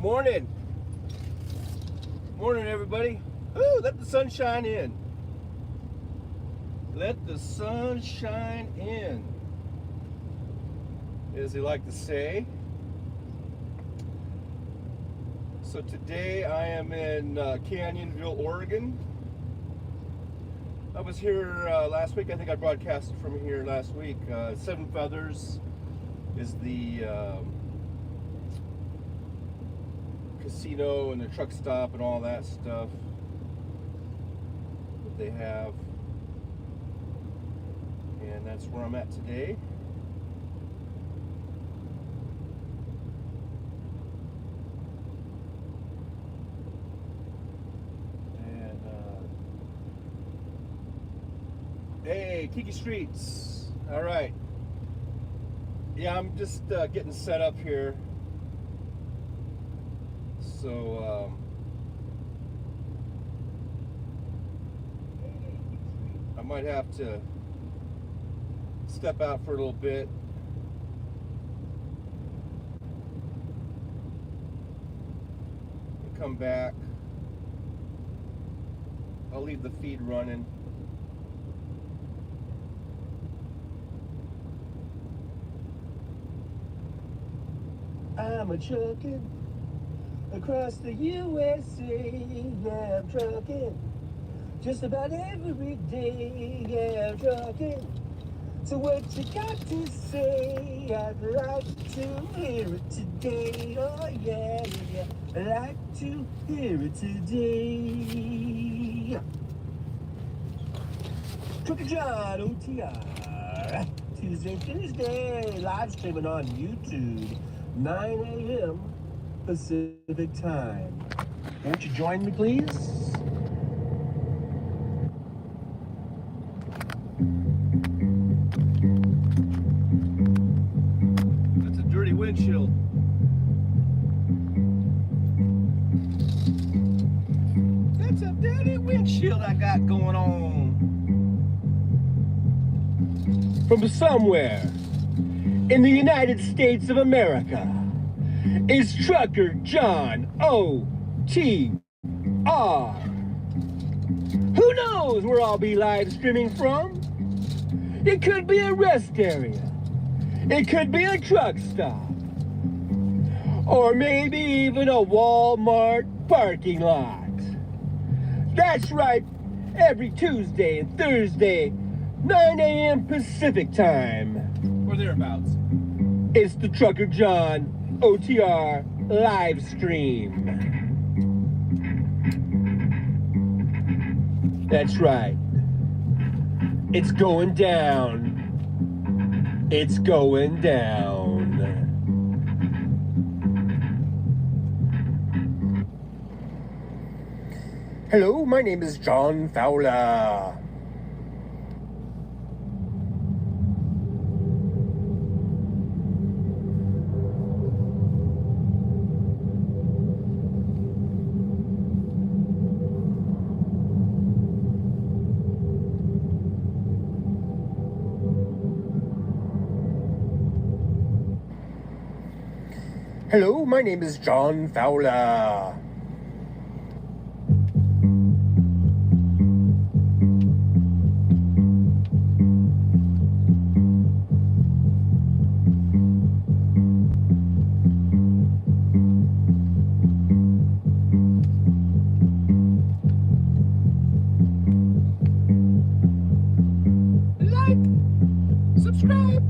Morning. Morning, everybody. Ooh, let the sun shine in. Let the sun shine in, as they like to say. So today I am in Canyonville, Oregon. I was here last week. I think I broadcasted from here last week. Seven Feathers is the casino and the truck stop and all that stuff that they have. And that's where I'm at today. And hey, Tiki Streets. All right. Yeah, I'm just getting set up here. So I might have to step out for a little bit. And come back. I'll leave the feed running. I'm a truckin' across the USA. Yeah, I'm truckin' just about every day. Yeah, I'm truckin'. So what you got to say? I'd like to hear it today. Oh yeah, yeah, I'd like to hear it today. Trucker John, OTR. Tuesday, Thursday, live streaming on YouTube, 9 a.m. Pacific time. Won't you join me, please? Windshield. That's a dirty windshield I got going on. From somewhere in the United States of America is Trucker John O.T.R. Who knows where I'll be live streaming from? It could be a rest area. It could be a truck stop. Or maybe even a Walmart parking lot. That's right, every Tuesday and Thursday, 9 a.m. Pacific time. Or thereabouts. It's the Trucker John OTR live stream. That's right. It's going down. It's going down. Hello, my name is John Fowler. Hello, my name is John Fowler. Like, subscribe.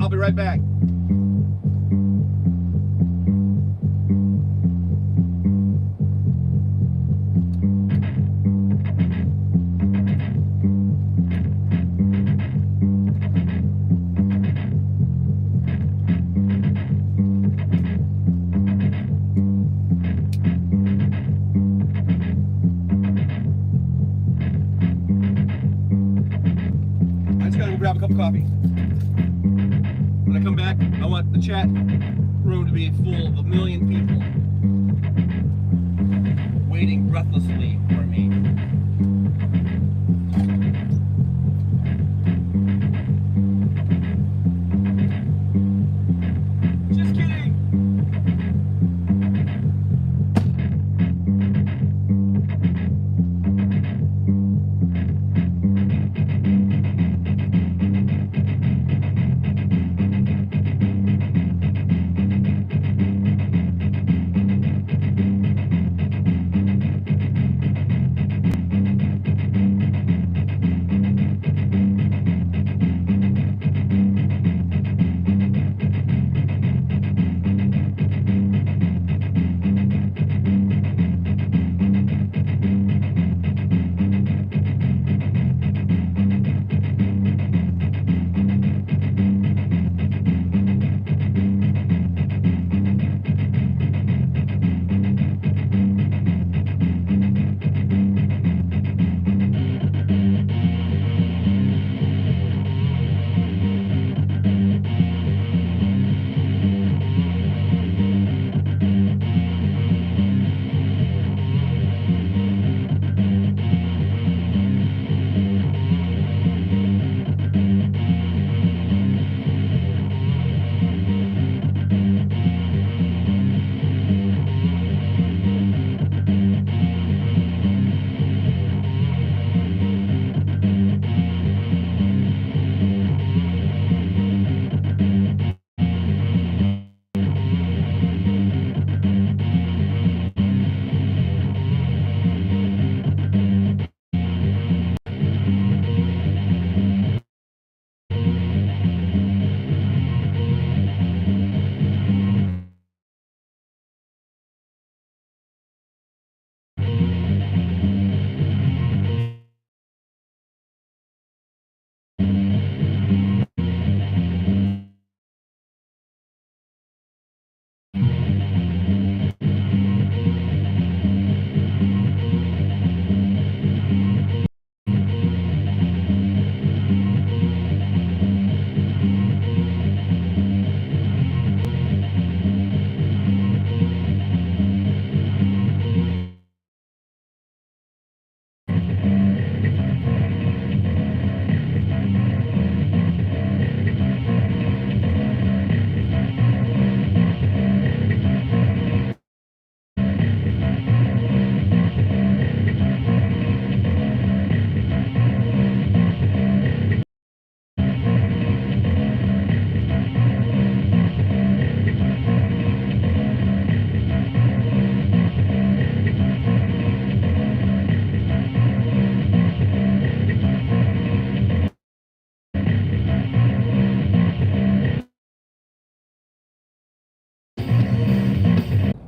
I'll be right back. grab a couple room to be full of 1 million people waiting breathlessly for me. Just kidding.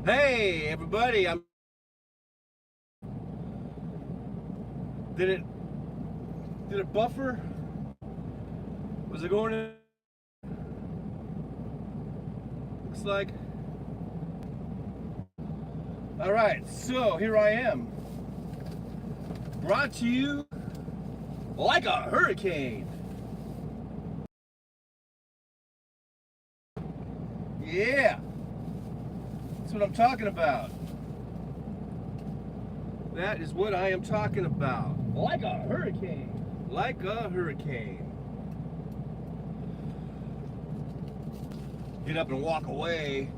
Hey everybody, did it buffer? Was it going in? Looks like. All right, so here I am, brought to you like a hurricane. Yeah, that's what I'm talking about. That is what I am talking about. Like a hurricane. Like a hurricane. Get up and walk away.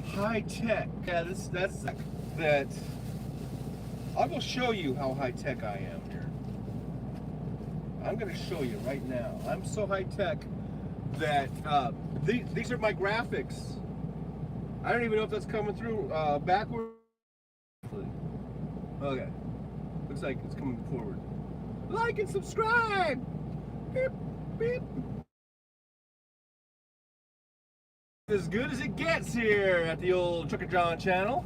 High tech. Yeah, that's that. I'll go show you how high tech I am here. I'm gonna show you right now. I'm so high tech that these are my graphics. I don't even know if that's coming through backward. Okay, looks like it's coming forward. Like and subscribe. Beep, beep. As good as it gets here at the old Trucker John channel.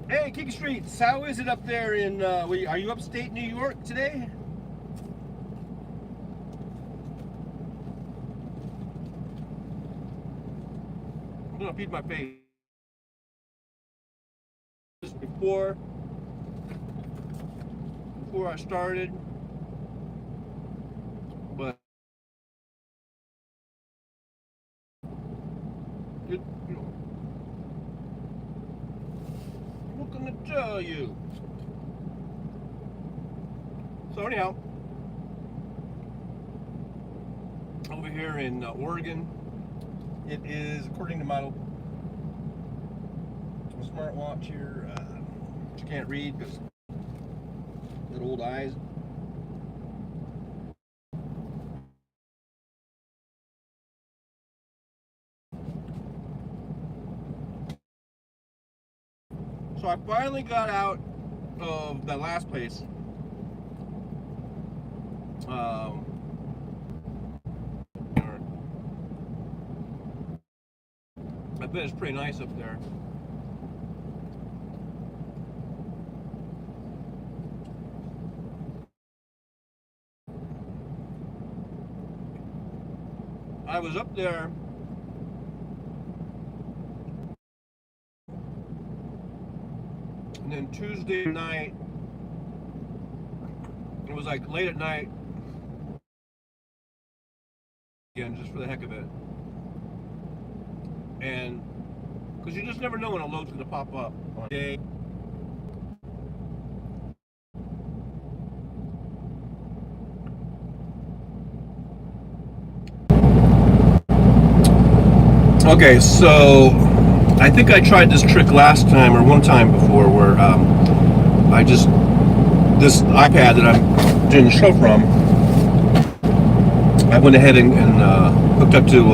Hey, Kiki Streets, how is it up there in, are you upstate New York today? I'm gonna feed my face. Just before I started, show you. So anyhow, over here in Oregon, it is, according to my smartwatch here, which I can't read because little old eyes. So I finally got out of that last place. I bet it's pretty nice up there. I was up there and then Tuesday night, it was like late at night, again, just for the heck of it. And because you just never know when a load's going to pop up on a day. Okay, so I think I tried this trick last time or one time before where this iPad that I'm doing the show from, I went ahead and hooked up to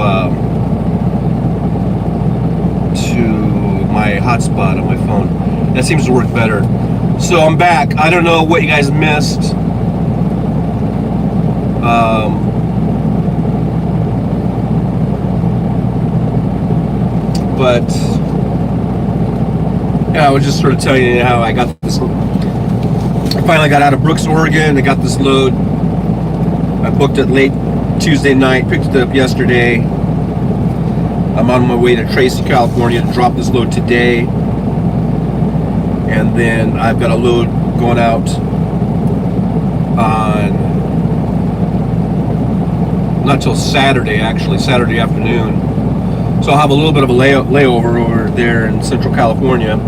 my hotspot on my phone. That seems to work better. So I'm back. I don't know what you guys missed. But yeah, I was just sort of telling you how I got this. I finally got out of Brooks, Oregon. I got this load. I booked it late Tuesday night, picked it up yesterday. I'm on my way to Tracy, California to drop this load today. And then I've got a load going out on, not till Saturday actually, Saturday afternoon. So I'll have a little bit of a layover over there in Central California.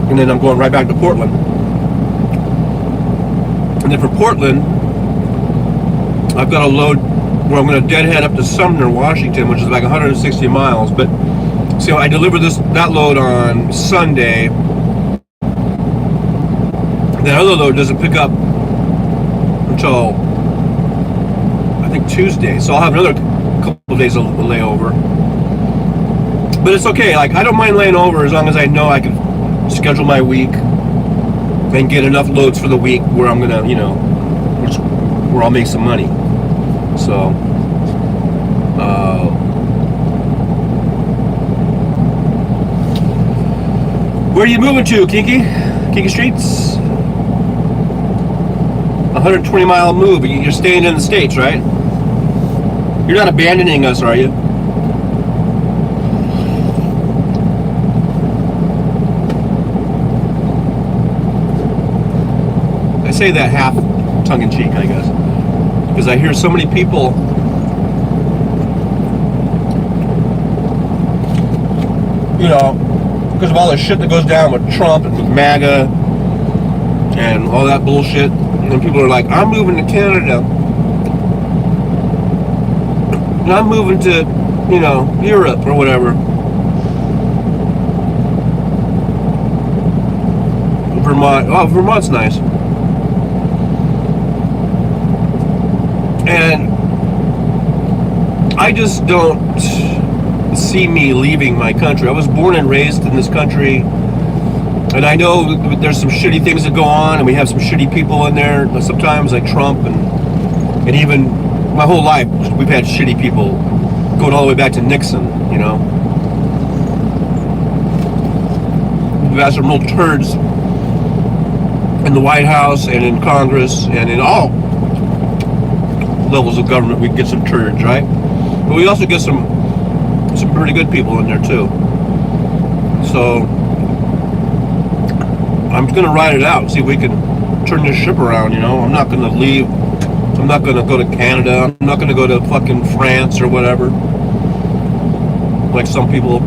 And then I'm going right back to Portland. And then for Portland, I've got a load where I'm going to deadhead up to Sumner, Washington, which is like 160 miles. But so I deliver that load on Sunday. That other load doesn't pick up until I think Tuesday, so I'll have another couple of days of layover. But it's okay. Like, I don't mind laying over as long as I know I can schedule my week and get enough loads for the week where I'm gonna, where I'll make some money. So, where are you moving to, Kinky Streets? 120-mile move. You're staying in the States, right? You're not abandoning us, are you? I say that half tongue-in-cheek, I guess, because I hear so many people because of all the shit that goes down with Trump and with MAGA and all that bullshit. And people are like, I'm moving to Canada. And I'm moving to, Europe or whatever. Vermont. Oh, Vermont's nice. And I just don't see me leaving my country. I was born and raised in this country. And I know there's some shitty things that go on, and we have some shitty people in there sometimes, like Trump, and even my whole life we've had shitty people, going all the way back to Nixon. We've had some real turds in the White House and in Congress and in all levels of government. We get some turds, right? But we also get some pretty good people in there too. So I'm going to ride it out and see if we can turn this ship around. I'm not going to leave I'm not going to go to Canada. I'm not going to go to fucking France or whatever. Like some people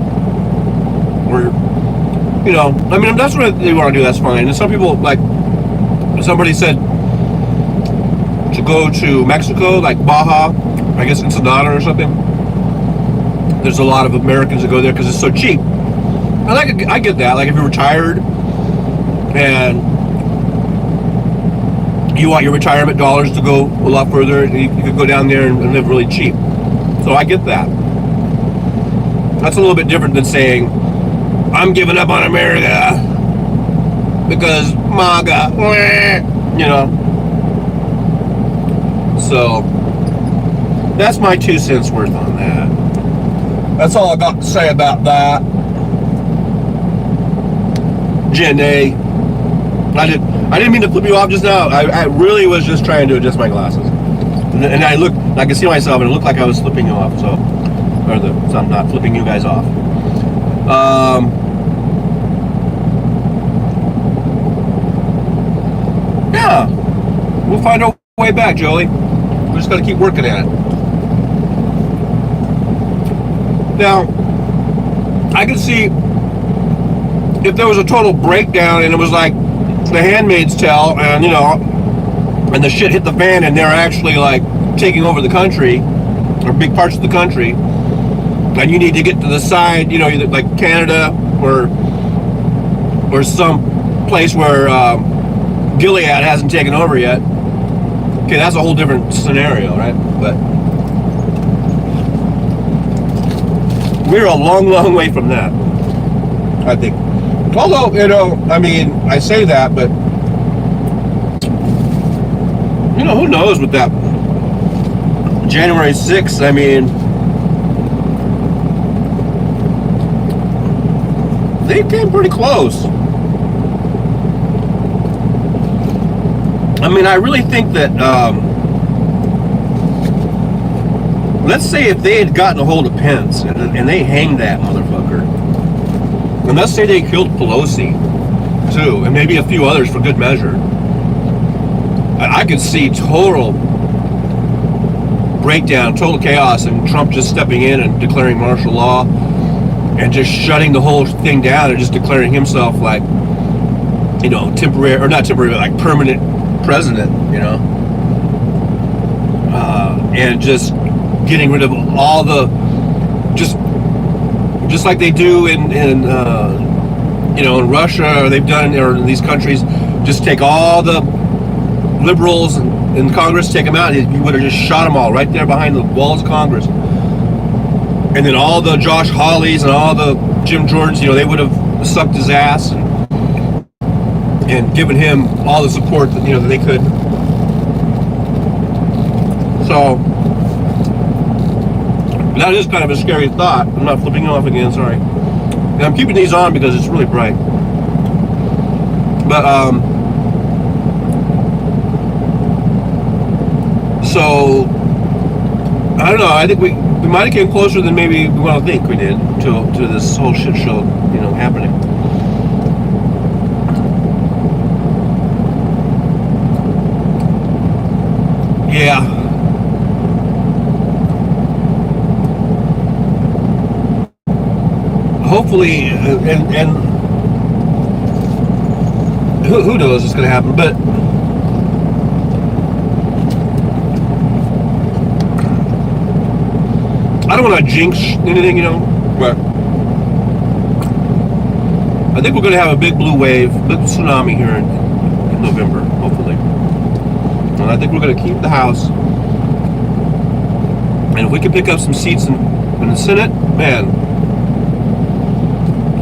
were, you know, I mean, if that's what they want to do, that's fine. And some people, like, somebody said to go to Mexico, like Baja, I guess Ensenada or something. There's a lot of Americans that go there because it's so cheap. And I get that. Like, if you're retired and you want your retirement dollars to go a lot further, you could go down there and live really cheap. So I get that. That's a little bit different than saying, I'm giving up on America because MAGA, you know. So that's my 2 cents worth on that. That's all I got to say about that. Jen A. I didn't mean to flip you off just now. I really was just trying to adjust my glasses. And I can see myself, and it looked like I was flipping you off, so I'm not flipping you guys off. Yeah, we'll find our way back, Jolie. We're just gonna keep working at it. Now, I can see if there was a total breakdown and it was like The Handmaid's Tale, and you know, and the shit hit the fan, and they're actually like taking over the country or big parts of the country, and you need to get to the side, you know, either like Canada or some place where Gilead hasn't taken over yet. Okay, that's a whole different scenario, right? But we're a long, long way from that, I think. Although, you know, I mean, I say that, but you know, who knows with that January 6th, I mean, they came pretty close. I mean, I really think that, let's say if they had gotten a hold of Pence and they hanged that motherfucker, and let's say they killed Pelosi too, and maybe a few others for good measure, I could see total breakdown, total chaos, and Trump just stepping in and declaring martial law and just shutting the whole thing down and just declaring himself like, you know, temporary, or not temporary, but like permanent president, you know, and just getting rid of all the, just like they do in you know, in Russia, or they've done, or in these countries, just take all the liberals in Congress, take them out. You would have just shot them all right there behind the walls of Congress. And then all the Josh Hawleys and all the Jim Jordans, you know, they would have sucked his ass and given him all the support that, you know, that they could. So that is kind of a scary thought. I'm not flipping you off again, sorry. And I'm keeping these on because it's really bright. But so I don't know. I think we might have came closer than maybe we want to think we did to this whole shit show, you know, happening. Yeah. Hopefully, and who knows what's going to happen, but I don't want to jinx anything, you know, but I think we're going to have a big blue wave, big tsunami here in November, hopefully. And I think we're going to keep the House. And if we can pick up some seats in the Senate, man,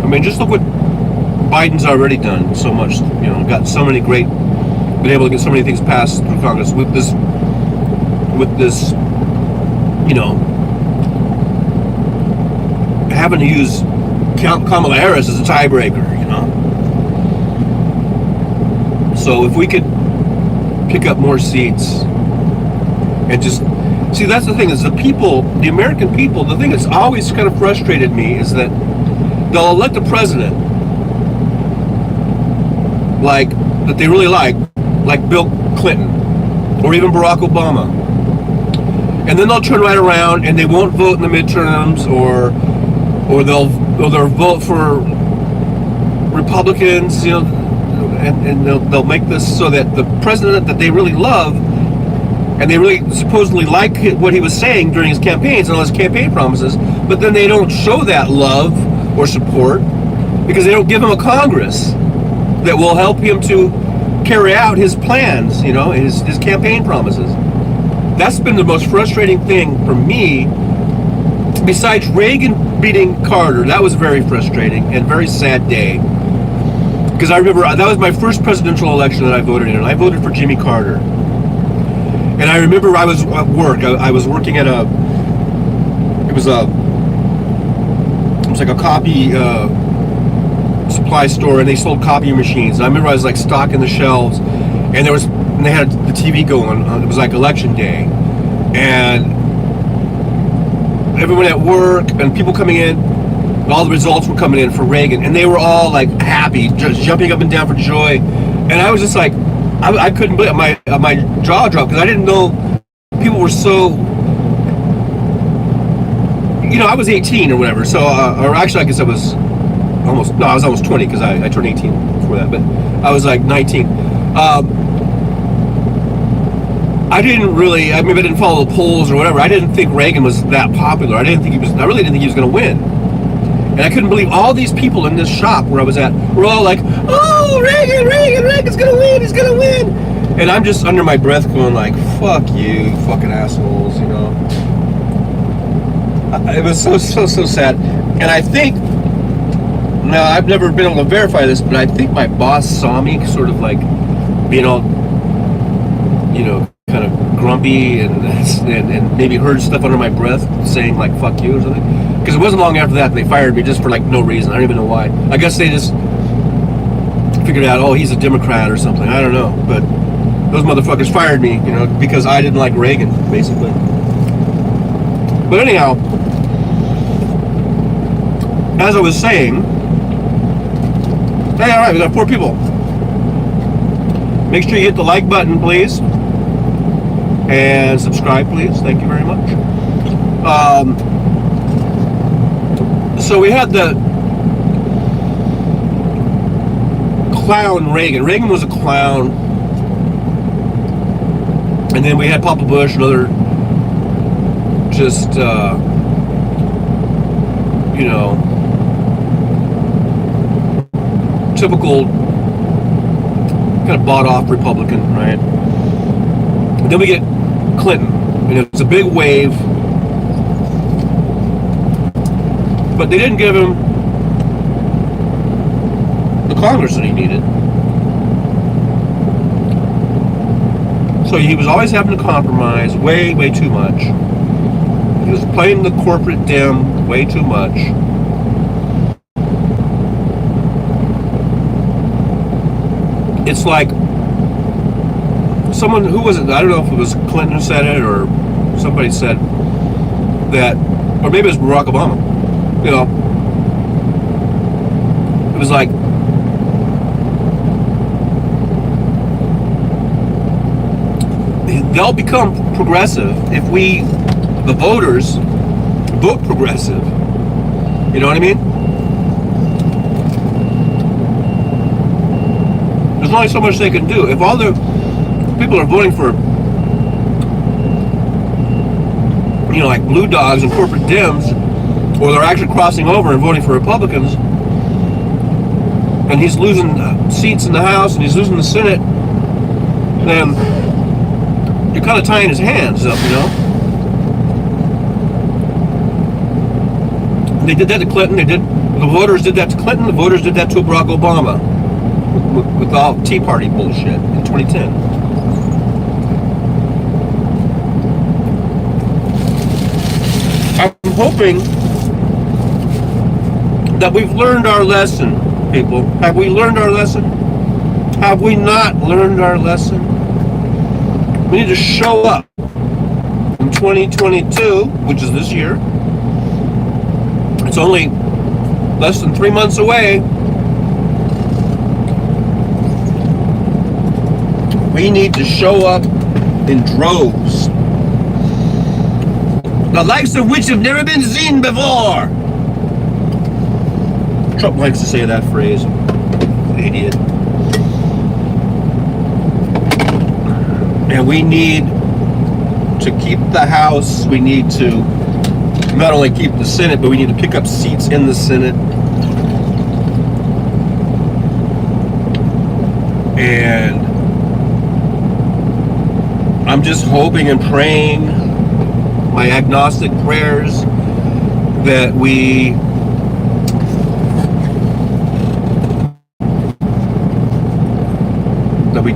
I mean, just look what Biden's already done so much, you know, got so many great, been able to get so many things passed through Congress with this, you know, having to use Kamala Harris as a tiebreaker, you know. So if we could pick up more seats and just see, that's the thing, is the people, the American people, the thing that's always kind of frustrated me is that they'll elect a president like that they really like Bill Clinton, or even Barack Obama. And then they'll turn right around and they won't vote in the midterms, or they'll vote for Republicans, and they'll make this so that the president that they really love and they really supposedly like what he was saying during his campaigns and all his campaign promises, but then they don't show that love or support because they don't give him a Congress that will help him to carry out his plans, his campaign promises. That's been the most frustrating thing for me. Besides Reagan beating Carter, that was very frustrating and very sad day. Because I remember that was my first presidential election that I voted in, and I voted for Jimmy Carter. And I remember I was at work. I was working at it was like a copy supply store, and they sold copy machines. And I remember I was like stocking the shelves, and they had the TV going. It was like election day, and everyone at work and people coming in, all the results were coming in for Reagan, and they were all like happy, just jumping up and down for joy. And I was just like, I couldn't believe it. My jaw dropped because I didn't know people were so. I was 18 or whatever, so or actually I guess I was almost 20 because I turned 18 before that, but I was like 19. I didn't follow the polls or whatever. I didn't think Reagan was that popular. I really didn't think he was going to win. And I couldn't believe all these people in this shop where I was at were all like, "Oh, Reagan's going to win, he's going to win." And I'm just under my breath going like, "Fuck you, fucking assholes," It was so sad. And I think, now I've never been able to verify this, but I think my boss saw me sort of like being all, kind of grumpy and maybe heard stuff under my breath saying like "fuck you" or something. Because it wasn't long after that they fired me just for like no reason. I don't even know why. I guess they just figured out, oh, he's a Democrat or something. I don't know. But those motherfuckers fired me, because I didn't like Reagan, basically. But anyhow, as I was saying, hey, all right, we got 4 people. Make sure you hit the like button, please. And subscribe, please. Thank you very much. So we had the clown Reagan. Reagan was a clown. And then we had Papa Bush, another just, typical kind of bought-off Republican, right? And then we get Clinton. It's a big wave. But they didn't give him the Congress that he needed. So he was always having to compromise way, way too much. He was playing the corporate dim way too much. It's like someone, who was it? I don't know if it was Clinton who said it or somebody said that, or maybe it was Barack Obama. It was like, they'll become progressive if we, the voters, vote progressive. You know what I mean? There's only so much they can do. If all the people are voting for, like blue dogs and corporate Dems, or they're actually crossing over and voting for Republicans, and he's losing seats in the House and he's losing the Senate, then you're kind of tying his hands up, And they did that to Clinton. The voters did that to Clinton. The voters did that to Barack Obama with all Tea Party bullshit in 2010. I'm hoping that we've learned our lesson, people. Have we learned our lesson? Have we not learned our lesson? We need to show up in 2022, which is this year. It's only less than 3 months away. We need to show up in droves, the likes of which have never been seen before. Trump likes to say that phrase. Idiot. And we need to keep the House. We need to not only keep the Senate, but we need to pick up seats in the Senate. And I'm just hoping and praying, my agnostic prayers, that we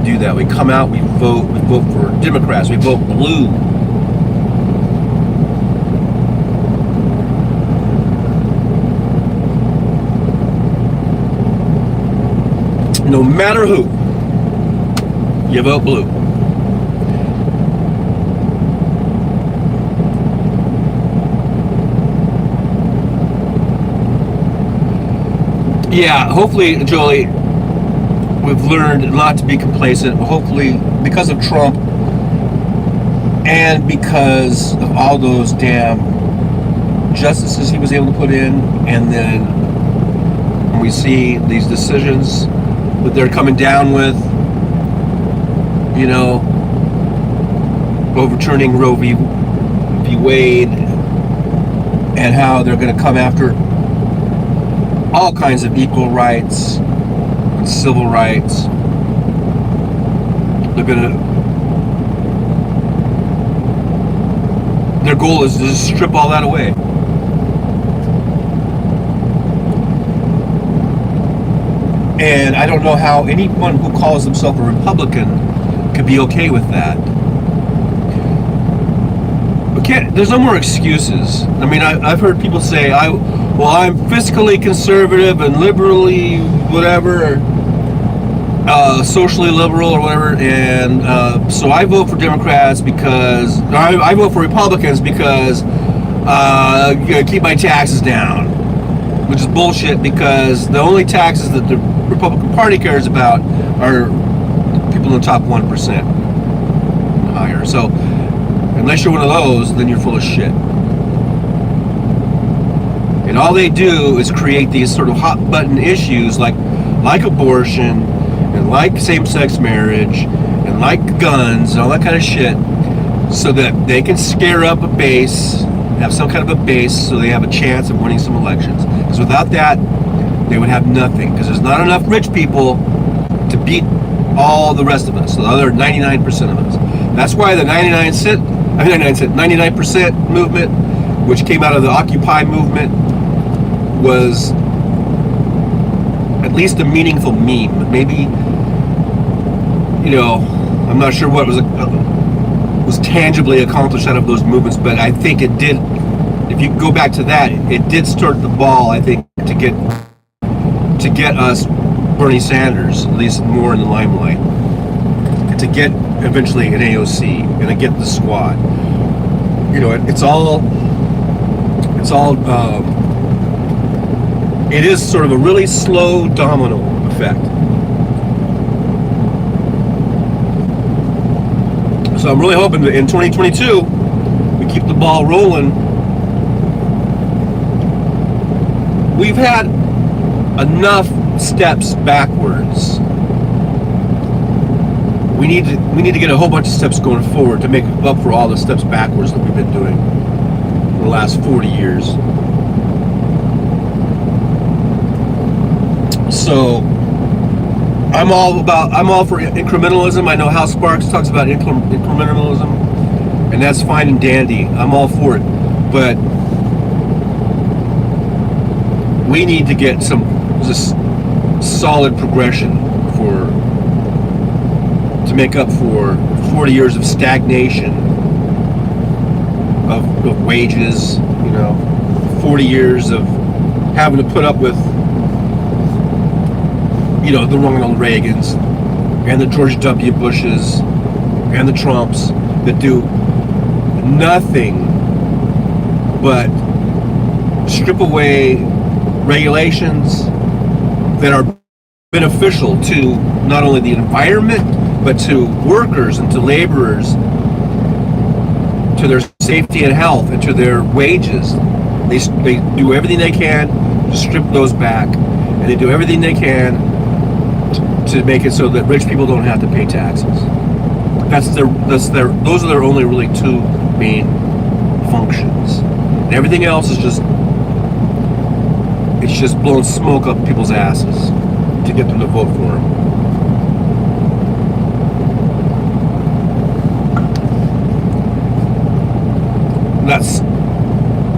do that. We come out, we vote for Democrats, we vote blue. No matter who, you vote blue. Yeah, hopefully, Jolie, we've learned not to be complacent. Hopefully, because of Trump and because of all those damn justices he was able to put in, and then when we see these decisions that they're coming down with, you know, overturning Roe v. Wade, and how they're going to come after all kinds of equal rights and civil rights. Their goal is to strip all that away. And I don't know how anyone who calls himself a Republican could be okay with that. There's no more excuses. I mean, I've heard people say, I'm fiscally conservative and liberally whatever, socially liberal or whatever, and so I vote for Democrats because, I vote for Republicans because keep my taxes down, which is bullshit, because the only taxes that the Republican Party cares about are people in the top 1% and higher. So unless you're one of those, then you're full of shit. And all they do is create these sort of hot button issues like abortion and like same-sex marriage and like guns and all that kind of shit, so that they can scare up a base, have some kind of a base, so they have a chance of winning some elections. Because without that, they would have nothing. Because there's not enough rich people to beat all the rest of us, the other 99% of us. That's why the 99% movement, which came out of the Occupy movement, was at least a meaningful meme. Maybe, you know, I'm not sure what was tangibly accomplished out of those movements, but I think it did. If you go back to that, it did start the ball, I think, to get us Bernie Sanders at least more in the limelight, to get eventually an AOC and to get the squad. You know, it is sort of a really slow domino effect. So I'm really hoping that in 2022 we keep the ball rolling. We've had enough steps backwards. We need to get a whole bunch of steps going forward to make up for all the steps backwards that we've been doing in the last 40 years. So I'm all for incrementalism. I know Hal Sparks talks about incrementalism, and that's fine and dandy. I'm all for it, but we need to get some just solid progression to make up for 40 years of stagnation of wages. You know, 40 years of having to put up with, you know, the Ronald Reagans and the George W. Bushes and the Trumps that do nothing but strip away regulations that are beneficial to not only the environment, but to workers and to laborers to their safety and health and to their wages. They do everything they can to strip those back, and they do everything they can to make it so that rich people don't have to pay taxes. Those are their only really two main functions. And everything else is just blowing smoke up people's asses to get them to vote for them.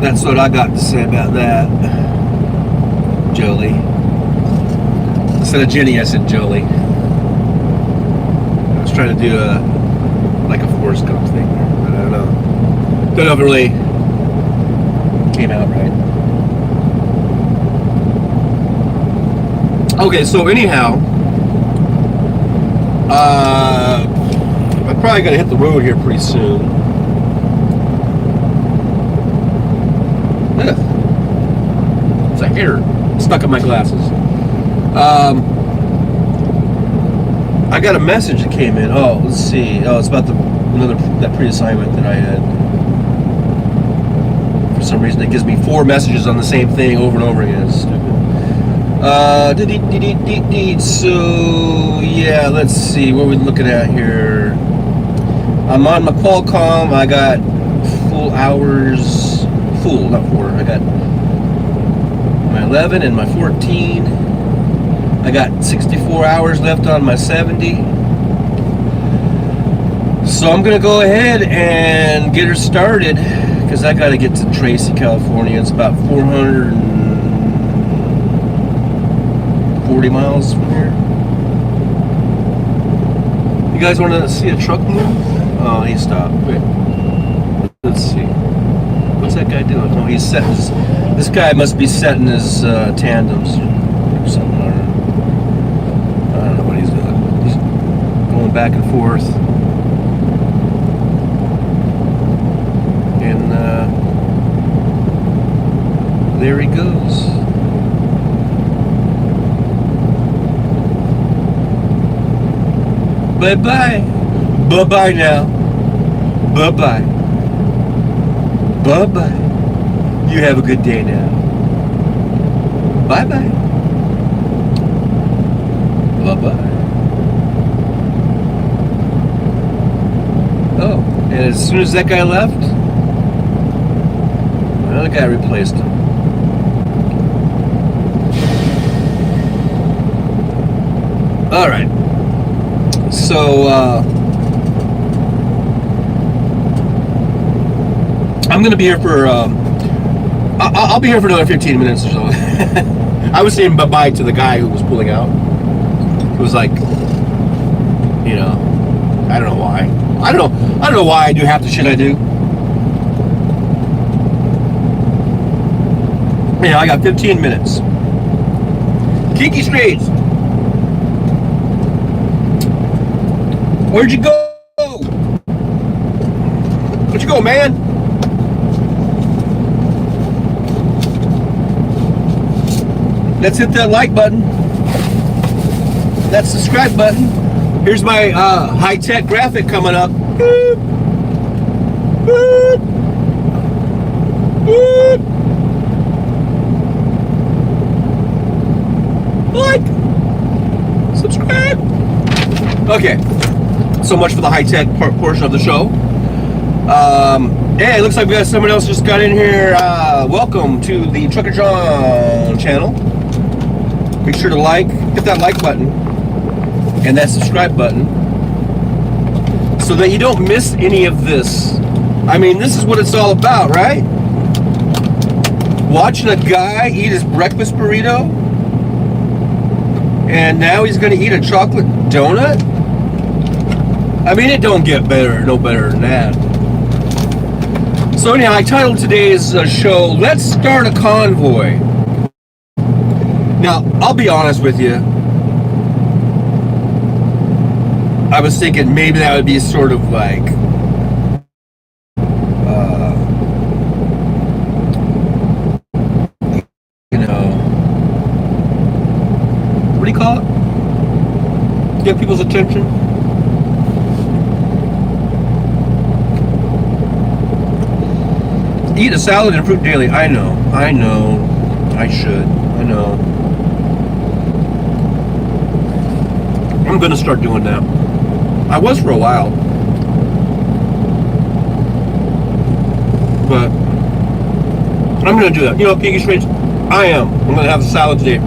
That's what I got to say about that, Jolie. Instead of Jenny, I said Jolie. I was trying to do like a Forrest Gump thing, but I don't know. Don't know if it really came out right. Okay, so anyhow, I'm probably gonna hit the road here pretty soon. It's a hair stuck in my glasses. I got a message that came in. Oh, let's see. Oh, it's about that pre-assignment that I had. For some reason, it gives me 4 messages on the same thing over and over again. It's stupid. So yeah, let's see. What are we looking at here? I'm on my Qualcomm. I got full hours. Full, not 4. I got my 11 and my 14. I got 64 hours left on my 70. So I'm gonna go ahead and get her started because I gotta get to Tracy, California. It's about 440 miles from here. You guys want to see a truck move? Oh, he stopped. Wait. Let's see. What's that guy doing? Oh, he's setting his... This guy must be setting his tandems or something. I don't know what he's doing. He's going back and forth. And there he goes. Bye-bye. Bye-bye now. Bye-bye. Bye-bye. You have a good day now. Bye-bye. Bye-bye. Oh, and as soon as that guy left, another guy replaced him. All right. So, I'm going to be here for, I'll be here for another 15 minutes or so. I was saying bye-bye to the guy who was pulling out. It was like, you know, I don't know why. I don't know why I do half the shit I do. Yeah, I got 15 minutes. Kinky Streets. Where'd you go? Where'd you go, man? Let's hit that like button. That subscribe button. Here's my high-tech graphic coming up. Boop. Boop. Boop. Like. Subscribe. Okay. So much for the high-tech portion of the show. Hey, it looks like we got someone else just got in here. Welcome to the Trucker John channel. Make sure to hit that like button and that subscribe button so that you don't miss any of this. I mean, this is what it's all about, right? Watching a guy eat his breakfast burrito and now he's gonna eat a chocolate donut? I mean, it don't get no better than that. So anyhow, I titled today's show, Let's Start a Convoy. Now, I'll be honest with you. I was thinking maybe that would be sort of like, you know, what do you call it? Get people's attention. eat a salad and fruit daily. I know. I should. I know. I'm gonna start doing that. I was for a while. But I'm gonna do that. You know, Pinky Straits, I am. I'm gonna have a salad today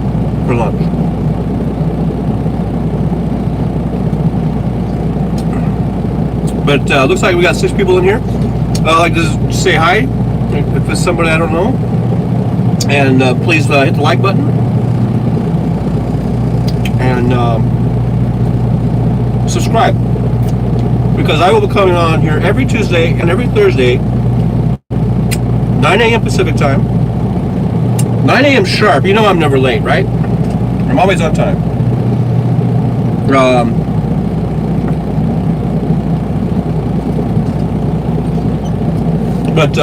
for lunch. But looks like we got 6 people in here. I'd like to just say hi if it's somebody I don't know. And please hit the like button. And subscribe. Because I will be coming on here every Tuesday and every Thursday, 9 a.m. Pacific time. 9 a.m. sharp. You know I'm never late, right? I'm always on time. But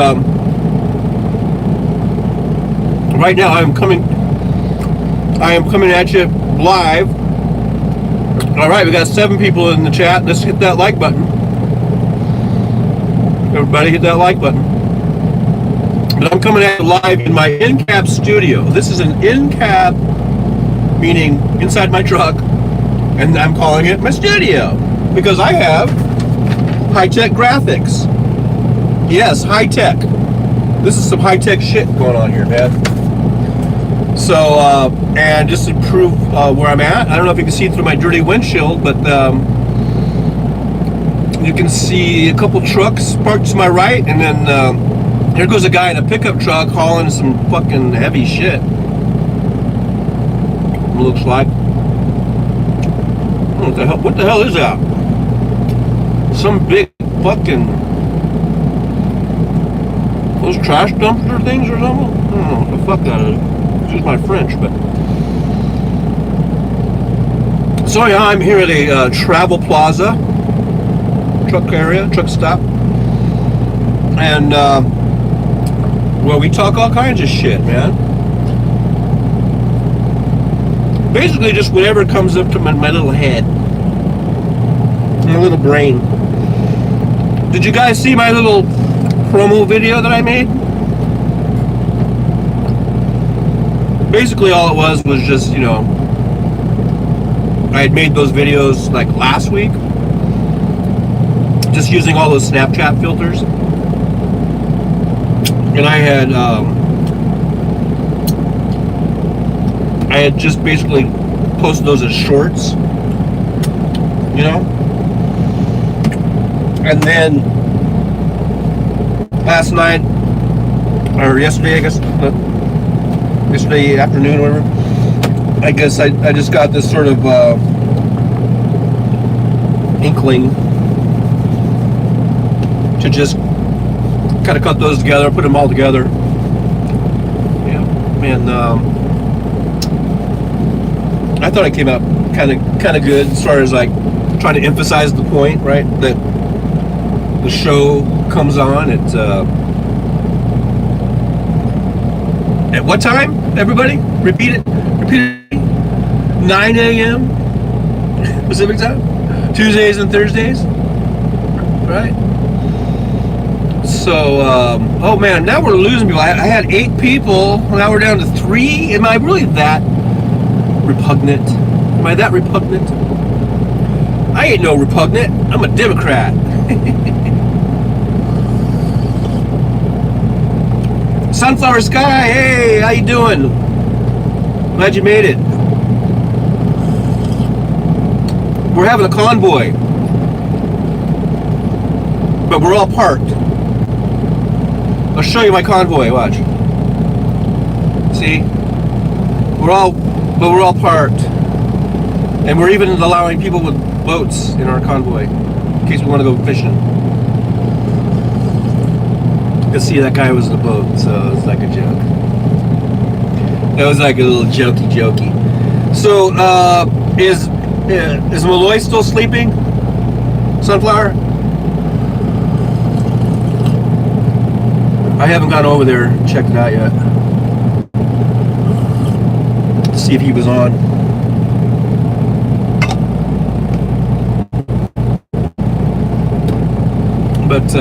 right now I am coming at you live. All right, we got 7 people in the chat. Let's hit that like button. Everybody hit that like button. But I'm coming at you live in my in-cab studio. This is an in-cab, meaning inside my truck, and I'm calling it my studio because I have high-tech graphics. Yes, high-tech. This is some high-tech shit going on here, man. So, and just to prove where I'm at, I don't know if you can see through my dirty windshield, but you can see a couple trucks parked to my right, and then here goes a guy in a pickup truck hauling some fucking heavy shit. Looks like. What the hell? What the hell is that? Some big fucking. Those trash dumpster things or something? I don't know what the fuck that is. Excuse my French, but. So yeah, I'm here at a travel plaza, truck area, truck stop, and well, we talk all kinds of shit, man. Basically, just whatever comes up to my little head, my little brain. Did you guys see my little promo video that I made? Basically, all it was just, you know, I had made those videos like last week, just using all those Snapchat filters, and I had just basically posted those as shorts, you know, and then last night, or yesterday, I guess, yesterday afternoon or whatever, I guess I just got this sort of inkling to just kind of cut those together, put them all together. Yeah, and I thought it came out kind of good as far as like trying to emphasize the point, right? That the show comes on at what time? Everybody, repeat it. 9 a.m. Pacific time, Tuesdays and Thursdays, right? So, oh man, now we're losing people. I had 8 people, now we're down to 3. Am I really that repugnant? Am I that repugnant? I ain't no repugnant. I'm a Democrat. Sunflower Sky, hey, how you doing? Glad you made it. We're having a convoy, but we're all parked. I'll show you my convoy. Watch. See, we're all parked, and we're even allowing people with boats in our convoy in case we want to go fishing. You can see that guy was in the boat, so it's like a joke. That was like a little jokey. So, is Malloy still sleeping? Sunflower? I haven't gone over there and checked it out yet to see if he was on. But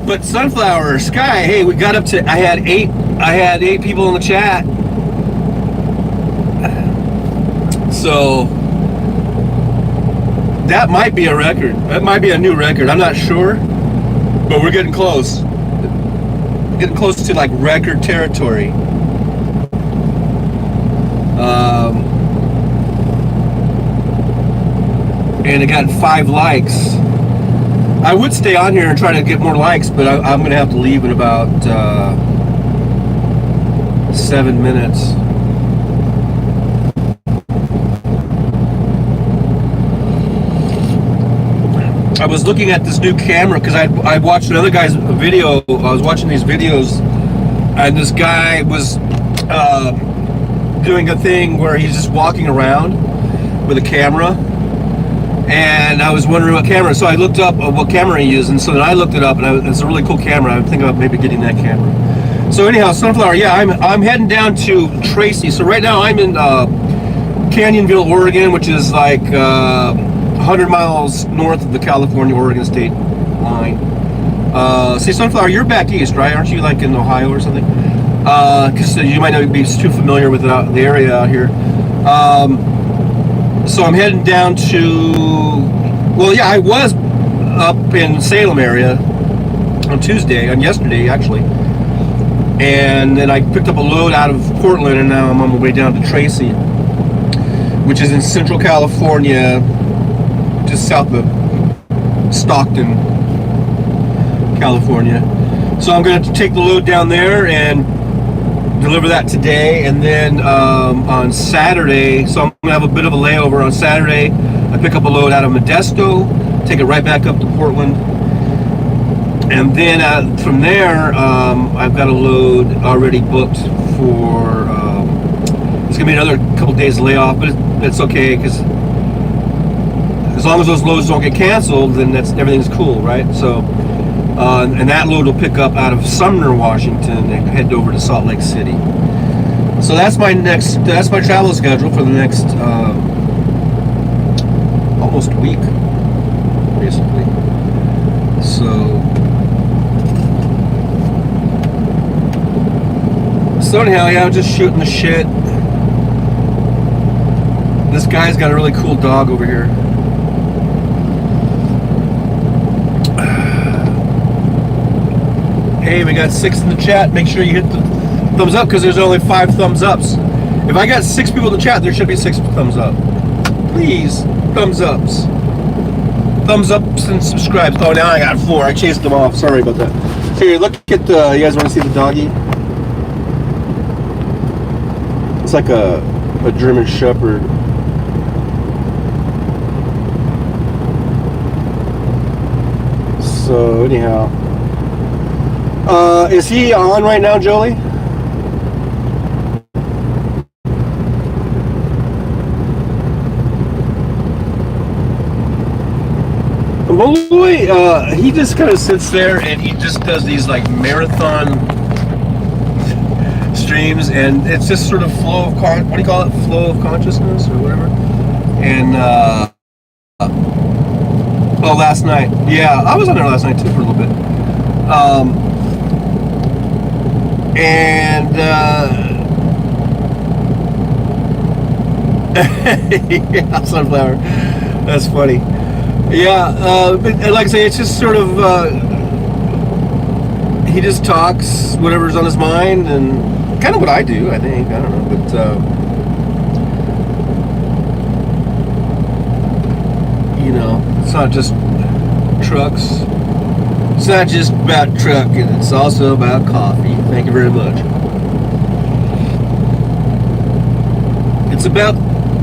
But Sunflower Sky, hey, we got up to. I had eight people in the chat. So that might be a record. That might be a new record. I'm not sure, but we're getting close. Getting close to like record territory. And it got 5 likes. I would stay on here and try to get more likes, but I'm gonna have to leave in about 7 minutes. I was looking at this new camera because I watched another guy's video. I was watching these videos, and this guy was doing a thing where he's just walking around with a camera, and I was wondering what camera. So I looked up what camera he used, and so then I looked it up, and it's a really cool camera. I'm thinking about maybe getting that camera. So anyhow, Sunflower, yeah, I'm heading down to Tracy. So right now I'm in Canyonville, Oregon, which is like 100 miles north of the California-Oregon state line. See, Sunflower, you're back east, right? Aren't you like in Ohio or something? Because you might not be too familiar with the area out here. So I'm heading down to, well, yeah, I was up in Salem area on yesterday actually. And then I picked up a load out of Portland, and now I'm on my way down to Tracy, which is in Central California, just south of Stockton, California. So I'm going to take the load down there and deliver that today, and then on Saturday, so I'm going to have a bit of a layover on Saturday. I pick up a load out of Modesto, take it right back up to Portland, and then from there, I've got a load already booked for, it's going to be another couple days layoff, but it's okay, because as long as those loads don't get canceled, then everything's cool, right? So, and that load will pick up out of Sumner, Washington, and head over to Salt Lake City. So that's my travel schedule for the next almost week, basically. So anyhow, yeah, I'm just shooting the shit. This guy's got a really cool dog over here. Hey, we got 6 in the chat. Make sure you hit the thumbs up, because there's only 5 thumbs ups. If I got 6 people in the chat, there should be 6 thumbs up. Please, thumbs ups. Thumbs ups and subscribes. Oh, now I got 4. I chased them off. Sorry about that. Here, look at the. You guys want to see the doggy? It's like a German Shepherd. So anyhow. Is he on right now, Jolie? Convoy, he just kind of sits there and he just does these like marathon streams, and it's just sort of flow of what do you call it? Flow of consciousness or whatever. And oh, last night, yeah, I was on there last night too for a little bit. And yeah, Sunflower, that's funny. Yeah, but like I say, it's just sort of he just talks whatever's on his mind, and kind of what I do, I think. I don't know, but you know, it's not just trucks. It's not just about trucking, it's also about coffee. Thank you very much. It's about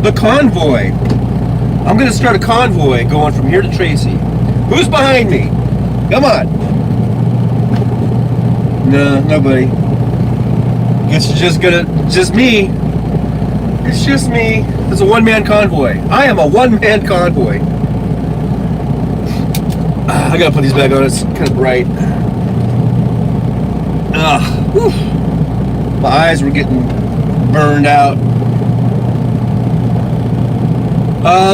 the convoy. I'm going to start a convoy going from here to Tracy. Who's behind me? Come on. No, nobody. It's just me. It's just me. It's a one-man convoy. I am a one-man convoy. I gotta put these back on. It's kind of bright. My eyes were getting burned out.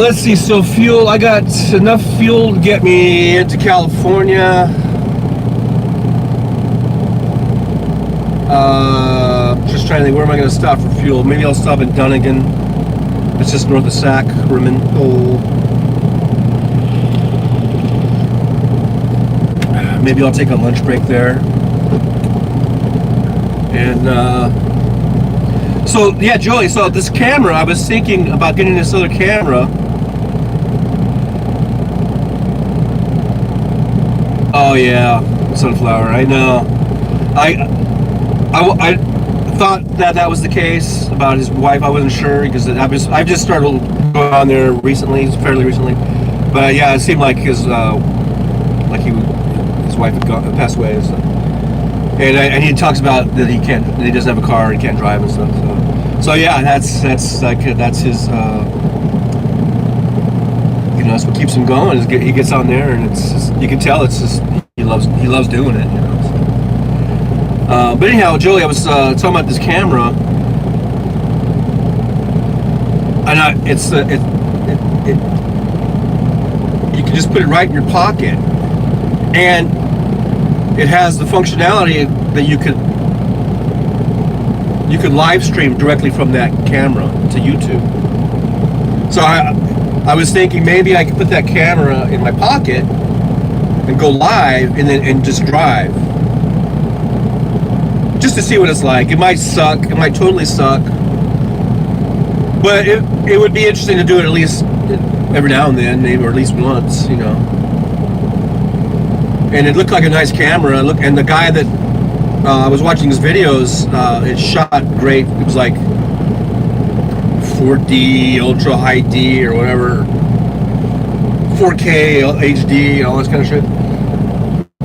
Let's see. So fuel. I got enough fuel to get me into California. Just trying to think, where am I going to stop for fuel? Maybe I'll stop in Dunnigan. It's just north of Sacramento. Maybe I'll take a lunch break there. And so yeah, Joey, so this camera, I was thinking about getting this other camera. Oh yeah, sunflower, I know. I thought that was the case about his wife. I wasn't sure because I've just started going on there recently, fairly recently. But yeah, it seemed like his wife had passed away and stuff. And he talks about that he doesn't have a car and can't drive and stuff. So yeah, that's his. That's what keeps him going. Is he gets on there and it's just, you can tell it's just he loves doing it. So. But anyhow, Joey, I was talking about this camera, and you can just put it right in your pocket, and it has the functionality that you could live stream directly from that camera to YouTube. So I was thinking maybe I could put that camera in my pocket and go live and just drive. Just to see what it's like. It might suck. It might totally suck. But it would be interesting to do it at least every now and then, maybe, or at least once, And it looked like a nice camera. And the guy that I was watching his videos, it shot great. It was like 4D, Ultra High D, or whatever, 4K HD, all this kind of shit.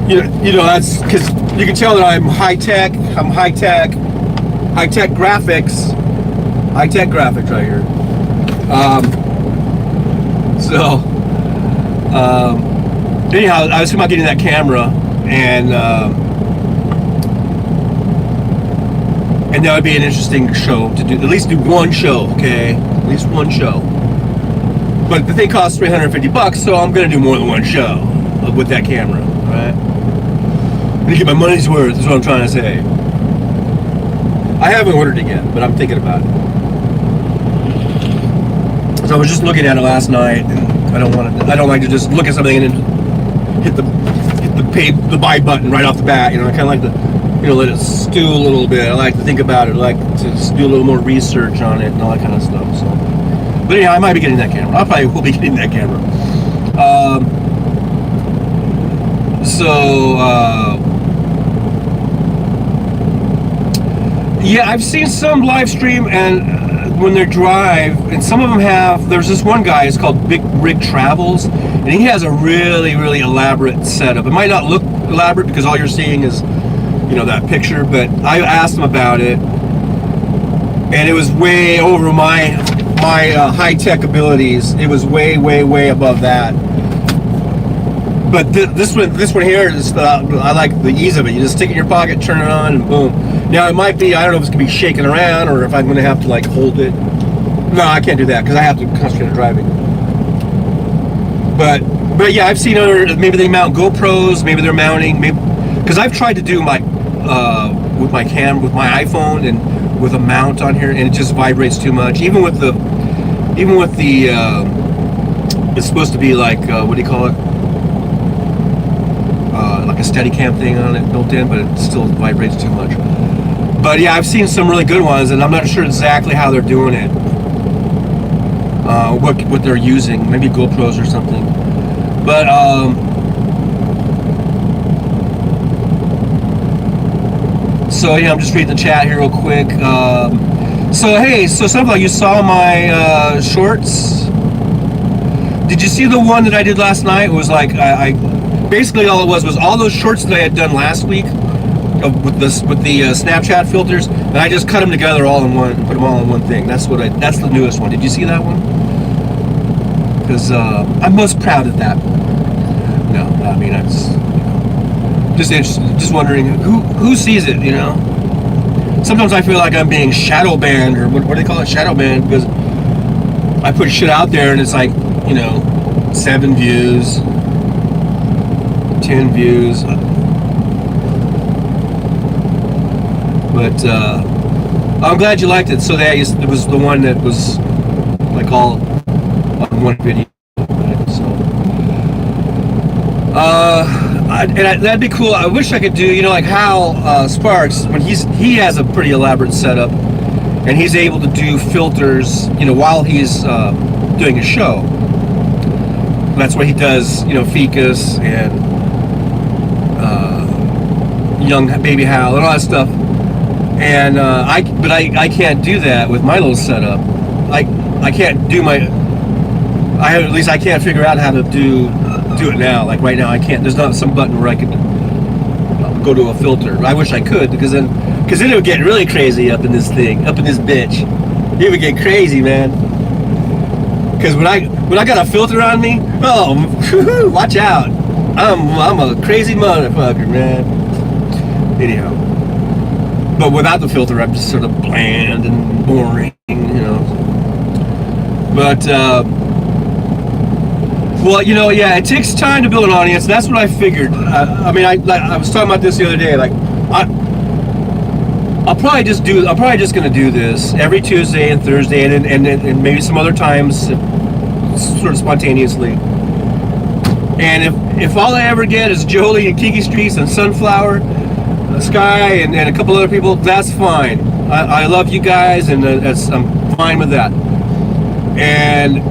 That's because you can tell that I'm high tech graphics right here. Anyhow, I was thinking about getting that camera, and that would be an interesting show to do. At least do one show, okay? At least one show. But the thing costs $350, so I'm gonna do more than one show with that camera, right? I'm gonna get my money's worth, is what I'm trying to say. I haven't ordered it yet, but I'm thinking about it. So I was just looking at it last night, and I don't like to just look at something and then hit the buy button right off the bat. I kind of like to, let it stew a little bit. I like to think about it. I like to do a little more research on it and all that kind of stuff. So, but anyhow, I might be getting that camera. I probably will be getting that camera. Yeah, I've seen some live stream and when they drive, and some of them have. There's this one guy. It's called Big Rig Travels, and he has a really, really elaborate setup. It might not look elaborate because all you're seeing is, that picture. But I asked him about it, and it was way over my high tech abilities. It was way, way, way above that. But this one here is I like the ease of it. You just stick it in your pocket, turn it on, and boom. Now it might be, I don't know if it's gonna be shaking around or if I'm gonna have to like hold it. No, I can't do that because I have to concentrate on driving. But yeah, I've seen other. Maybe they mount GoPros. Maybe they're mounting. Maybe because I've tried to do my with my iPhone and with a mount on here, and it just vibrates too much. Even with the it's supposed to be like what do you call it? Like a Steadicam thing on it built in, but it still vibrates too much. But yeah, I've seen some really good ones, and I'm not sure exactly how they're doing it. What they're using, maybe GoPros or something. But so yeah, I'm just reading the chat here real quick. So something you saw my shorts. Did you see the one that I did last night? It was like I basically all it was all those shorts that I had done last week with the Snapchat filters, and I just cut them together all in one, put them all in one thing. That's the newest one. Did you see that one? Because I'm most proud of that. No, I mean I'm just interested, just wondering who sees it. Sometimes I feel like I'm being shadow banned, or what do they call it, shadow banned, because I put shit out there and it's like 7 views. 10 views. But I'm glad you liked it. So that it was the one that was like all on one video. Right? So, that'd be cool. I wish I could do, like Hal Sparks, when he has a pretty elaborate setup, and he's able to do filters, while he's doing a show. That's what he does, Ficus and young baby Hal and all that stuff. And I can't do that with my little setup. I can't do at least I can't figure out how to do it now. Like right now, I can't. There's not some button where I could go to a filter. I wish I could, because then it would get really crazy up in this bitch. It would get crazy, man. Because when I got a filter on me, oh, watch out! I'm a crazy motherfucker, man. Anyhow, but without the filter, I'm just sort of bland and boring, But well, yeah, it takes time to build an audience. That's what I figured. I was talking about this the other day. Like, I'm probably just going to do this every Tuesday and Thursday, and maybe some other times, sort of spontaneously. And if all I ever get is Jolie and Kiki Streets and Sunflower, Sky, and a couple other people, that's fine. I love you guys, and I'm fine with that. And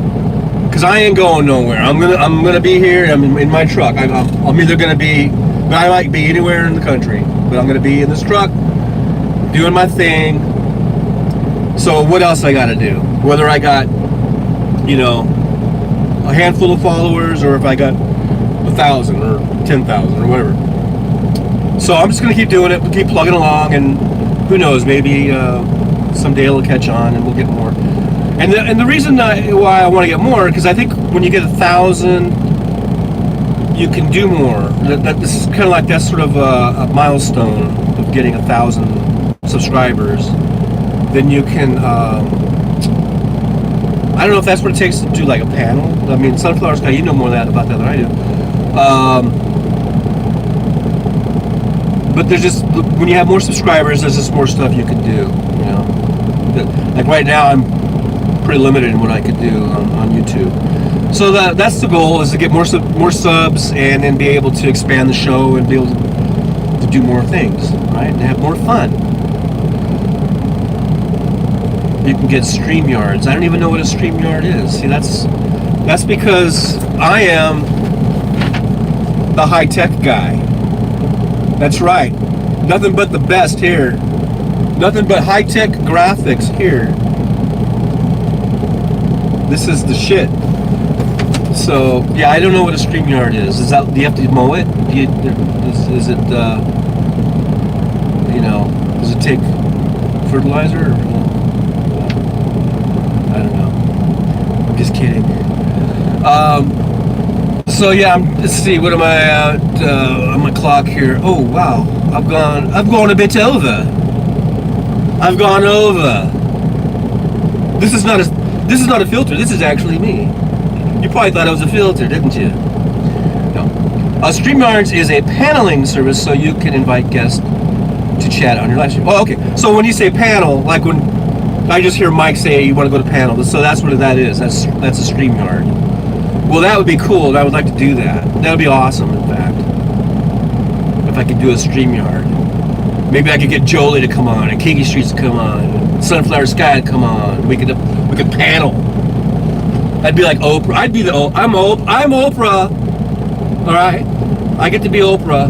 because I ain't going nowhere, I'm gonna be here. I'm in my truck. I'm either gonna be, but I might be anywhere in the country, but I'm gonna be in this truck doing my thing. So what else I got to do? Whether I got, a handful of followers, or if I got 1,000 or 10,000 or whatever. So I'm just gonna keep doing it, keep plugging along, and who knows, maybe someday it'll catch on and we'll get more. And the reason why I want to get more, because I think when you get 1,000, you can do more. This is kind of like that's sort of a milestone of getting 1,000 subscribers. Then you can. I don't know if that's what it takes to do like a panel. I mean, Sunflower Sky, you know more about that than I do. But there's just, when you have more subscribers, there's just more stuff you can do. Like right now, I'm pretty limited in what I could do on YouTube. So that's the goal, is to get more subs, and then be able to expand the show and be able to do more things, right? And have more fun. You can get StreamYards. I don't even know what a StreamYard is. See, that's because I am the high-tech guy. That's right. Nothing but the best here. Nothing but high-tech graphics here. This is the shit. So yeah, I don't know what a StreamYard is. Do you have to mow it? Is it does it take fertilizer? I don't know. I'm just kidding. So yeah, let's see. What am I at on my clock here? Oh wow, I've gone a bit over. I've gone over. This is not a filter. This is actually me. You probably thought it was a filter, didn't you? No. StreamYards is a paneling service, so you can invite guests to chat on your live stream. Oh, okay. So when you say panel, like when I just hear Mike say you want to go to panel, so that's what that is. That's a StreamYard. Well, that would be cool, and I would like to do that. That would be awesome, in fact. If I could do a StreamYard. Maybe I could get Jolie to come on, and Kiki Streets to come on, and Sunflower Sky to come on. We could panel. I'd be like Oprah. I'm Oprah. All right, I get to be Oprah.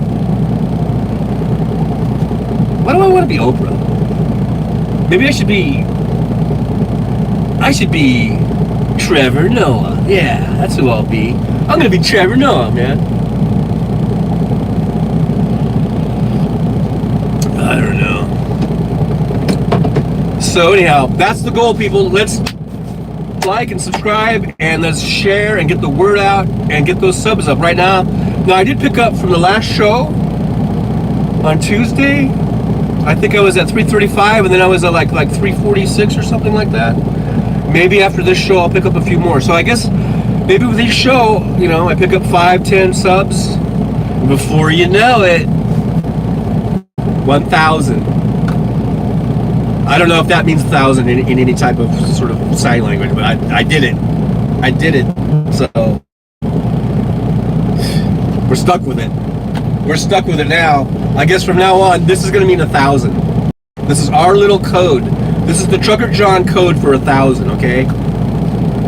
Why do I want to be Oprah? Maybe I should be Trevor Noah. Yeah, that's who I'll be. I'm gonna be Trevor Noah, man. I don't know. So anyhow, that's the goal, people. Let's like and subscribe, and let's share and get the word out and get those subs up right now. Now, I did pick up from the last show on Tuesday. I think I was at 335, and then I was at like 346 or something like that. Maybe after this show, I'll pick up a few more. So I guess maybe with each show, I pick up 5-10 subs. Before you know it, 1,000. I don't know if that means 1,000 in any type of sort of sign language, but I did it. I did it. So we're stuck with it. We're stuck with it now. I guess from now on, this is going to mean 1,000. This is our little code. This is the Trucker John code for 1,000, okay?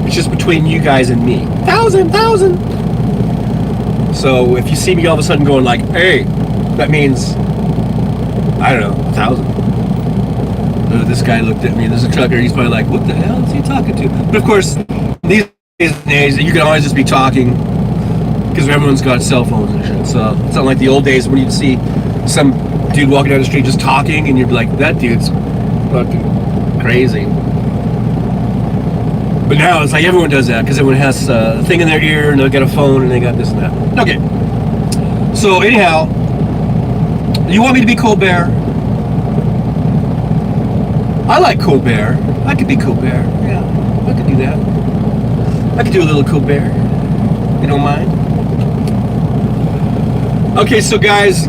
It's just between you guys and me. 1,000, 1,000. So if you see me all of a sudden going like, hey, that means, I don't know, 1,000. This guy looked at me, there's a trucker, he's probably like, what the hell is he talking to? But of course, these days, you can always just be talking, because everyone's got cell phones and shit. So it's not like the old days when you'd see some dude walking down the street just talking, and you'd be like, that dude's fucking crazy. But now it's like everyone does that, because everyone has a thing in their ear, and they'll get a phone, and they got this and that. Okay. So anyhow, you want me to be Colbert? I like Colbert. I could be Colbert. Yeah, I could do that. I could do a little Colbert. You don't mind? Okay, so guys.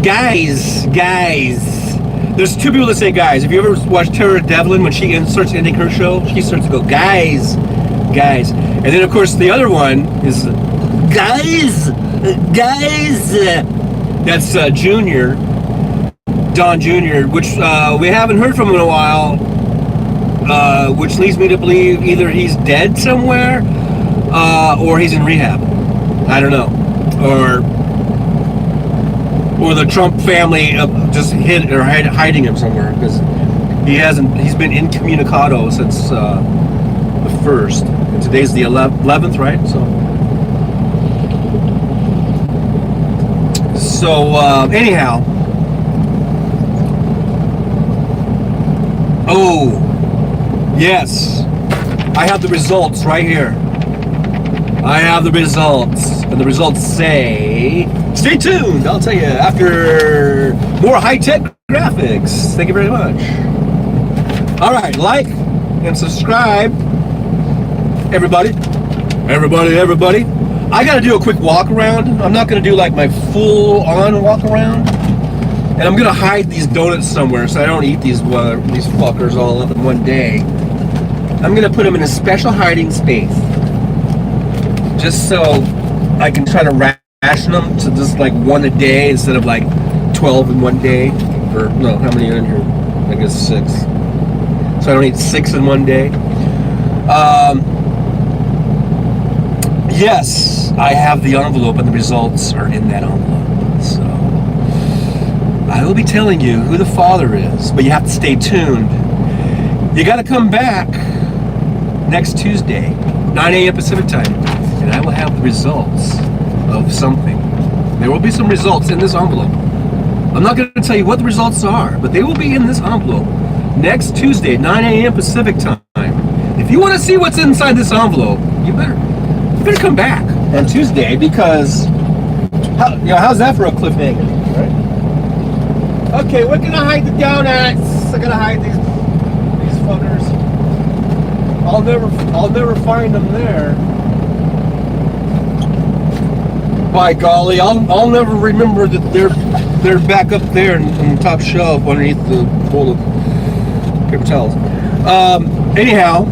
There's two people that say guys. If you ever watch Tara Devlin, when she starts ending her show, she starts to go, guys. And then, of course, the other one is, guys. That's Junior. Don Jr., which we haven't heard from in a while. Which leads me to believe either he's dead somewhere, or he's in rehab. I don't know, or the Trump family just hid or hiding him somewhere, because he's been incommunicado since the 1st, and today's the 11th, right? So anyhow, oh. Yes, I have the results right here. I have the results, and the results say, stay tuned, I'll tell you after more high-tech graphics. Thank you very much. All right, like and subscribe, everybody. I gotta do a quick walk around. I'm not gonna do like my full-on walk around. And I'm gonna hide these donuts somewhere so I don't eat these fuckers all up in one day. I'm gonna put them in a special hiding space, just so I can try to ration them to just like one a day instead of like 12 in one day. Or no, how many are in here? I guess 6. So I don't eat 6 in one day. Yes, I have the envelope, and the results are in that envelope. So I will be telling you who the father is, but you have to stay tuned. You got to come back next Tuesday, 9 a.m. Pacific time, and I will have the results of something. There will be some results in this envelope. I'm not going to tell you what the results are, but they will be in this envelope next Tuesday, 9 a.m. Pacific time. If you want to see what's inside this envelope, you better come back on Tuesday, because how's that for a cliffhanger, right? Okay, we're gonna hide the donuts. I'm gonna hide these fuckers. I'll never find them there. By golly, I'll never remember that they're back up there in the top shelf underneath the bowl of paper towels. Anyhow,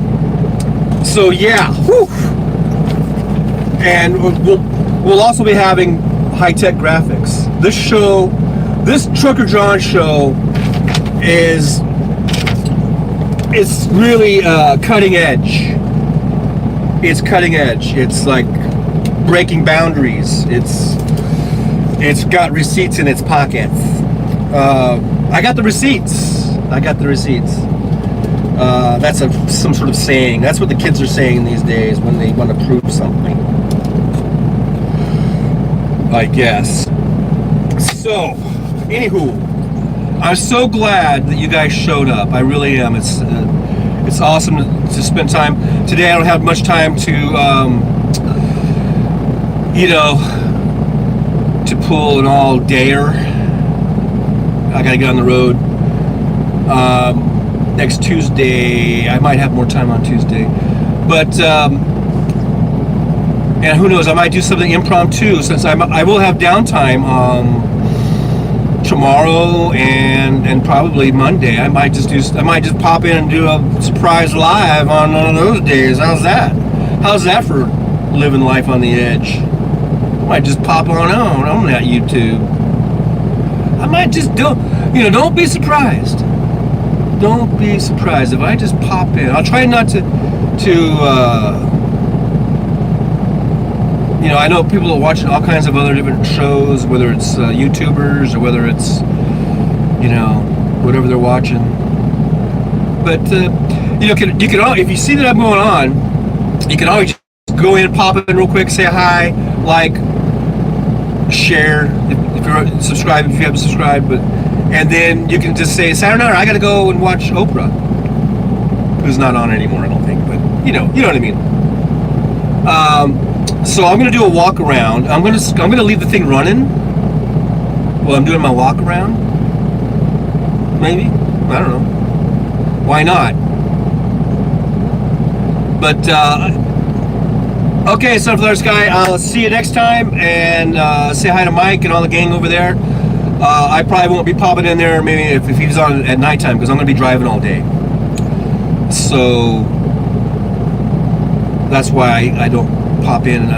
so yeah, whew. And we'll also be having high-tech graphics. This Trucker John show it's really cutting edge. It's cutting edge. It's like breaking boundaries. It's got receipts in its pockets. I got the receipts. That's some sort of saying. That's what the kids are saying these days when they want to prove something, I guess. So, anywho, I'm so glad that you guys showed up. I really am. It's awesome to spend time. Today I don't have much time to, to pull an all-dayer. I gotta get on the road. Next Tuesday, I might have more time on Tuesday. But, and who knows, I might do something impromptu, since I will have downtime tomorrow and probably Monday. I might just pop in and do a surprise live on one of those days. How's that? How's that for living life on the edge? I might just pop on that YouTube. I might just don't be surprised. Don't be surprised if I just pop in. I'll try not to I know people are watching all kinds of other different shows, whether it's YouTubers or whether it's, whatever they're watching. But, you can if you see that I'm going on, you can always go in, pop in real quick, say hi, like, share, if you're subscribed, if you haven't subscribed, and then you can just say, sayonara, I gotta go and watch Oprah, who's not on anymore, I don't think, but, you know what I mean. So I'm gonna do a walk around. I'm gonna leave the thing running while I'm doing my walk around. Maybe, I don't know. Why not? But okay, Sunflower Sky. I'll see you next time, and say hi to Mike and all the gang over there. I probably won't be popping in there maybe if he's on at nighttime because I'm gonna be driving all day. So that's why I don't pop in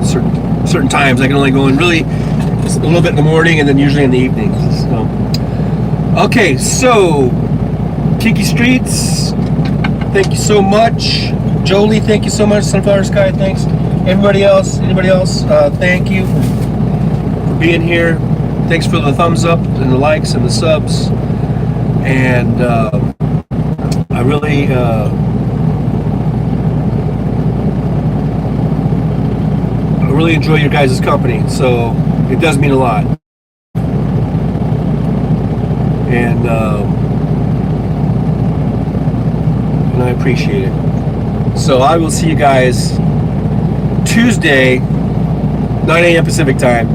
certain times. I can only go in really a little bit in the morning and then usually in the evenings. So, okay, so Kinky Streets, thank you so much. Jolie, thank you so much. Sunflower Sky, thanks. Anybody else, thank you for being here. Thanks for the thumbs up and the likes and the subs. And I really enjoy your guys' company, so it does mean a lot, and I appreciate it. So I will see you guys Tuesday, 9 a.m. Pacific time,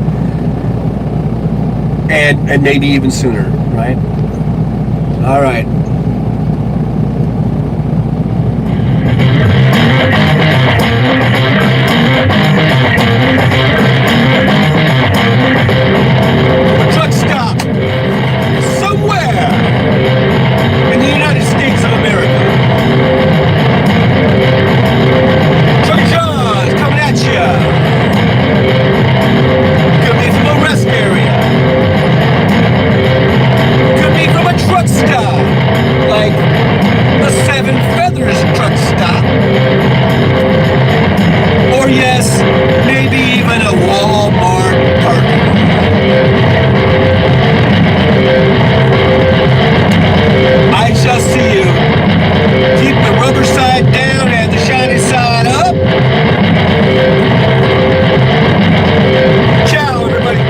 and maybe even sooner, right? All right. Truck stop somewhere in the United States of America. Truck John's coming at ya. Could be from a rest area. Could be from a truck stop, like the Seven Feathers truck stop. Or yes, maybe even a Walmart parking lot. I shall see you. Keep the rubber side down and the shiny side up. Ciao, everybody.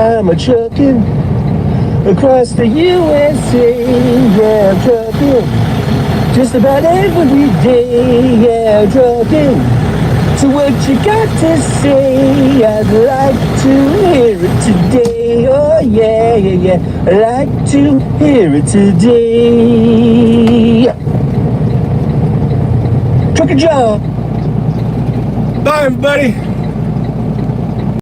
I'm a trucking across the USA, yeah, I'm trucking just about every day, yeah, I'm trucking. So what you got to say, I'd like to hear it today, oh yeah, yeah, yeah, I'd like to hear it today. Trucker John. Bye everybody.